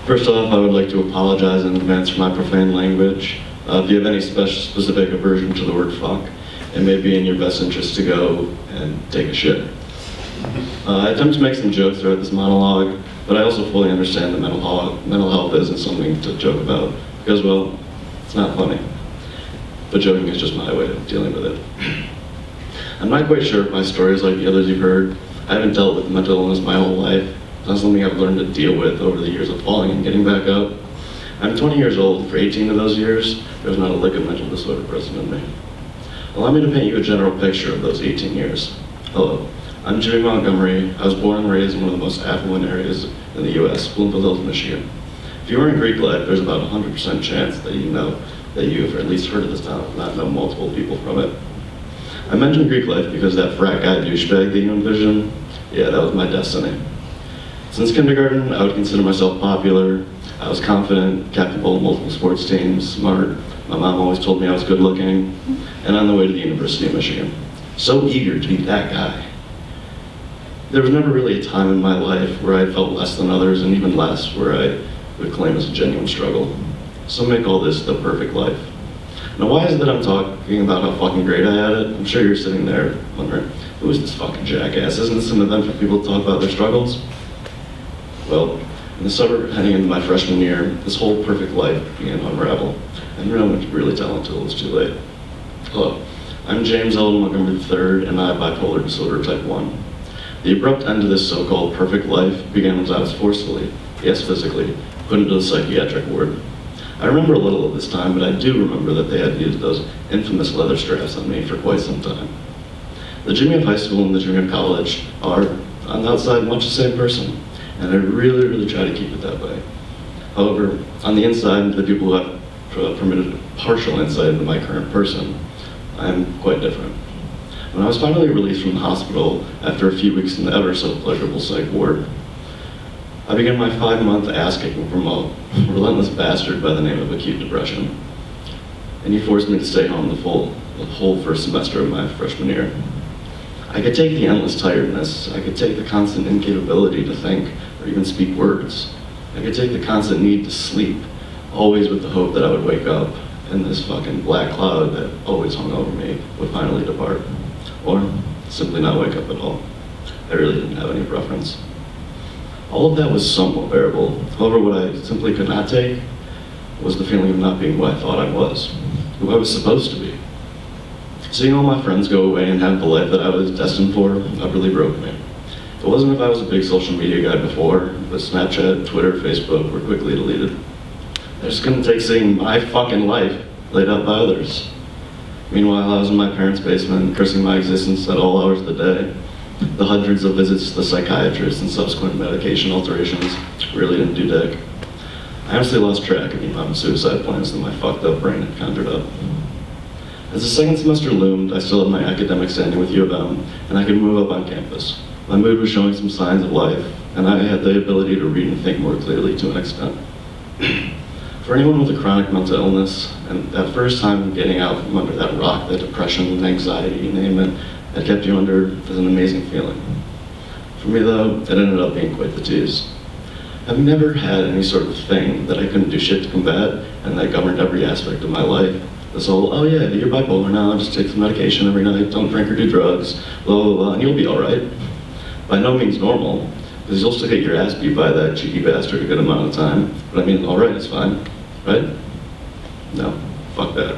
First off, I would like to apologize in advance for my profane language. If you have any specific aversion to the word fuck, it may be in your best interest to go and take a shit. I attempt to make some jokes throughout this monologue, but I also fully understand that mental health isn't something to joke about, because, well, it's not funny. But joking is just my way of dealing with it. I'm not quite sure if my story is like the others you've heard. I haven't dealt with mental illness my whole life. It's not something I've learned to deal with over the years of falling and getting back up. I'm 20 years old. For 18 of those years, there's not a lick of mental disorder present in me. Allow me to paint you a general picture of those 18 years. Hello, I'm Jimmy Montgomery. I was born and raised in one of the most affluent areas in the U.S., Bloomfield Hills, Michigan. If you were in Greek life, there's about a 100% chance that you know that you've at least heard of this town, if not know multiple people from it. I mentioned Greek life because that frat guy douchebag that you envision, yeah, that was my destiny. Since kindergarten, I would consider myself popular. I was confident, capable of multiple sports teams, smart. My mom always told me I was good looking, and on the way to the University of Michigan. So eager to be that guy. There was never really a time in my life where I felt less than others, and even less where I would claim as a genuine struggle. Some may call this the perfect life. Now, why is it that I'm talking about how fucking great I had it? I'm sure you're sitting there wondering, who is this fucking jackass? Isn't this an event for people to talk about their struggles? Well, in the summer heading into my freshman year, this whole perfect life began to unravel. And no one could really tell until it was too late. Hello, I'm James L. Montgomery III, and I have bipolar disorder type 1. The abrupt end to this so-called perfect life began as I was forcefully, yes physically, put into the psychiatric ward. I remember a little of this time, but I do remember that they had used those infamous leather straps on me for quite some time. The Jimmy of high school and the Jimmy of college are, on the outside, much the same person, and I really try to keep it that way. However, on the inside, the people who have permitted a partial insight into my current person, I'm quite different. When I was finally released from the hospital after a few weeks in the ever so pleasurable psych ward, I began my 5-month ass kicking from a relentless bastard by the name of acute depression. And he forced me to stay home the whole first semester of my freshman year. I could take the endless tiredness. I could take the constant incapability to think or even speak words. I could take the constant need to sleep, always with the hope that I would wake up and this fucking black cloud that always hung over me would finally depart. Or simply not wake up at all. I really didn't have any preference. All of that was somewhat bearable. However, what I simply could not take was the feeling of not being who I thought I was, who I was supposed to be. Seeing all my friends go away and have the life that I was destined for utterly broke me. It wasn't if I was a big social media guy before, but Snapchat, Twitter, Facebook were quickly deleted. I just couldn't take seeing my fucking life laid out by others. Meanwhile, I was in my parents' basement, cursing my existence at all hours of the day. The hundreds of visits to the psychiatrist and subsequent medication alterations really didn't do dick. I honestly lost track of the amount of suicide plans that my fucked up brain had conjured up. As the second semester loomed, I still had my academic standing with U of M, and I could move up on campus. My mood was showing some signs of life, and I had the ability to read and think more clearly to an extent. For anyone with a chronic mental illness, and that first time getting out from under that rock, that depression, anxiety, you name it, that kept you under is an amazing feeling. For me though, it ended up being quite the tease. I've never had any sort of thing that I couldn't do shit to combat, and that governed every aspect of my life. This whole, oh yeah, you're bipolar now, just take some medication every night, don't drink or do drugs, blah, blah, blah, and you'll be all right. By no means normal, because you'll still get your ass beat by that cheeky bastard a good amount of time. But I mean, all right, it's fine, right? No, fuck that.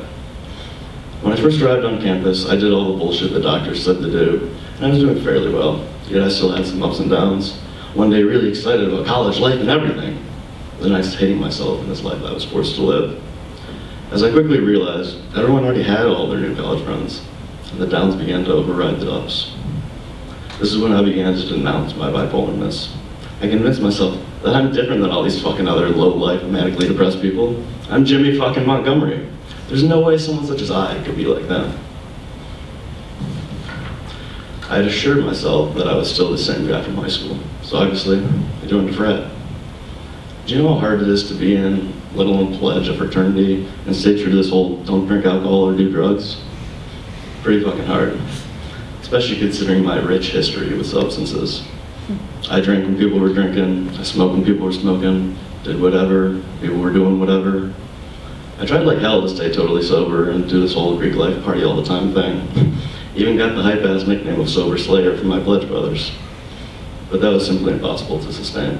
When I first arrived on campus, I did all the bullshit the doctors said to do, and I was doing fairly well, yet I still had some ups and downs. One day really excited about college life and everything, the next hating myself in this life I was forced to live. As I quickly realized, everyone already had all their new college friends, and the downs began to override the ups. This is when I began to denounce my bipolarness. I convinced myself that I'm different than all these fucking other low-life, manically depressed people. I'm Jimmy fucking Montgomery. There's no way someone such as I could be like them. I had assured myself that I was still the same guy from high school, so obviously, I joined a frat. Do you know how hard it is to be in, let alone pledge a fraternity, and stay true to this whole don't drink alcohol or do drugs? Pretty fucking hard, especially considering my rich history with substances. I drank when people were drinking, I smoked when people were smoking, did whatever, people were doing whatever. I tried like hell to stay totally sober and do this whole Greek life party all the time thing. Even got the hype-ass nickname of Sober Slayer from my pledge brothers. But that was simply impossible to sustain.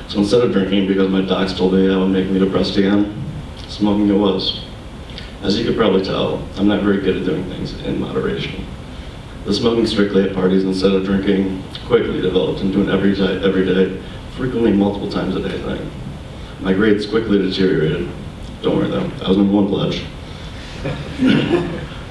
So instead of drinking because my docs told me that would make me depressed again, smoking it was. As you could probably tell, I'm not very good at doing things in moderation. The smoking strictly at parties instead of drinking quickly developed into an every day, frequently multiple times a day thing. My grades quickly deteriorated. Don't worry though, I was number one pledge.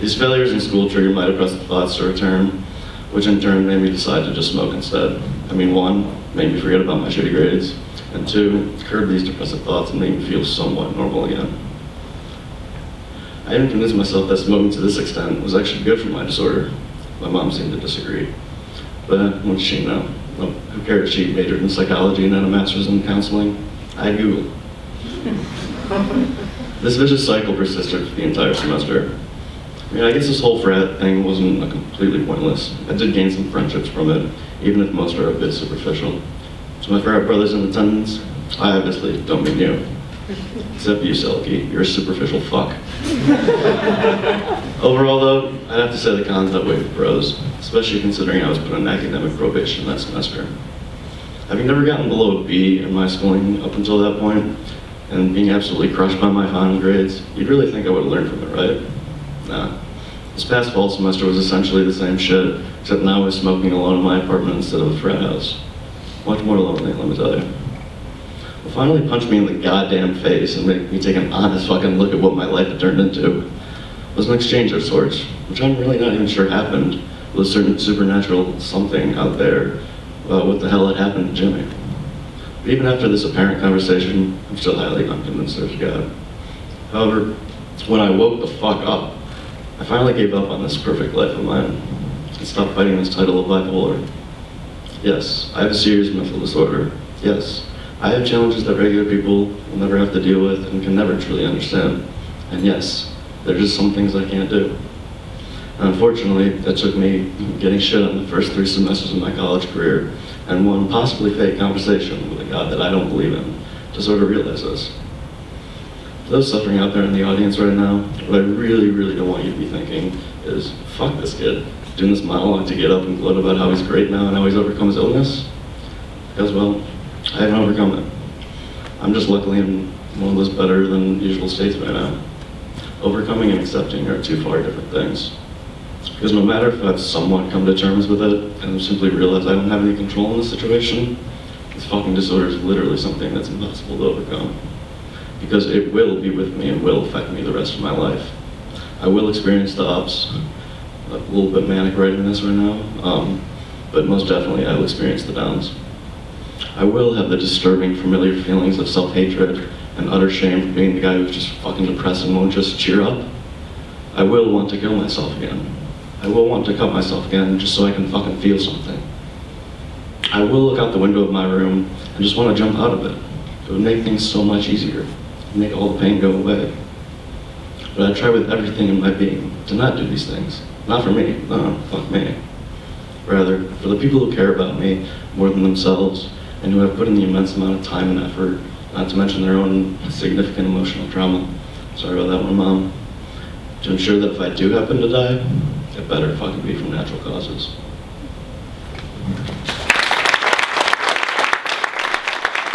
These failures in school triggered my depressive thoughts to return, which in turn made me decide to just smoke instead. I mean, one, made me forget about my shitty grades, and two, curbed these depressive thoughts and made me feel somewhat normal again. I even convinced myself that smoking to this extent was actually good for my disorder. My mom seemed to disagree. But what did she know? Well, who cares? She majored in psychology and had a master's in counseling. I Googled. This vicious cycle persisted for the entire semester. I mean, I guess this whole frat thing wasn't completely pointless. I did gain some friendships from it, even if most are a bit superficial. To my frat brothers in attendance, I obviously don't mean you. Except you, Selkie, you're a superficial fuck. Overall though, I'd have to say the cons outweigh the pros, especially considering I was put on academic probation that semester. Having never gotten below a B in my schooling up until that point, and being absolutely crushed by my final grades, you'd really think I would have learned from it, right? Nah. This past fall semester was essentially the same shit, except now I was smoking alone in my apartment instead of a frat house. Much more lonely, let me tell you. Well, finally punched me in the goddamn face and made me take an honest fucking look at what my life had turned into. It was an exchange of sorts, which I'm really not even sure happened, with a certain supernatural something out there about what the hell had happened to Jimmy. But even after this apparent conversation, I'm still highly unconvinced there's God. However, when I woke the fuck up, I finally gave up on this perfect life of mine and stopped fighting this title of bipolar. Yes, I have a serious mental disorder. Yes, I have challenges that regular people will never have to deal with and can never truly understand. And yes, there are just some things I can't do. And unfortunately, that took me getting shit on the first 3 semesters of my college career and one possibly fake conversation with a God that I don't believe in to sort of realize this. For those suffering out there in the audience right now, what I really, really don't want you to be thinking is, fuck this kid, doing this monologue to get up and gloat about how he's great now and how he's overcome his illness. Because, well, I haven't overcome it. I'm just luckily in one of those better than usual states right now. Overcoming and accepting are 2 far different things. Because no matter if I've somewhat come to terms with it and simply realize I don't have any control in the situation, this fucking disorder is literally something that's impossible to overcome. Because it will be with me and will affect me the rest of my life. I will experience the ups, a little bit manic writing this right now, but most definitely I will experience the downs. I will have the disturbing, familiar feelings of self-hatred and utter shame for being the guy who's just fucking depressed and won't just cheer up. I will want to kill myself again. I will want to cut myself again just so I can fucking feel something. I will look out the window of my room and just want to jump out of it. It would make things so much easier, make all the pain go away. But I try with everything in my being to not do these things. Not for me, no, fuck me. Rather, for the people who care about me more than themselves and who have put in the immense amount of time and effort, not to mention their own significant emotional trauma. Sorry about that one, Mom. To ensure that if I do happen to die, it better fucking be from natural causes.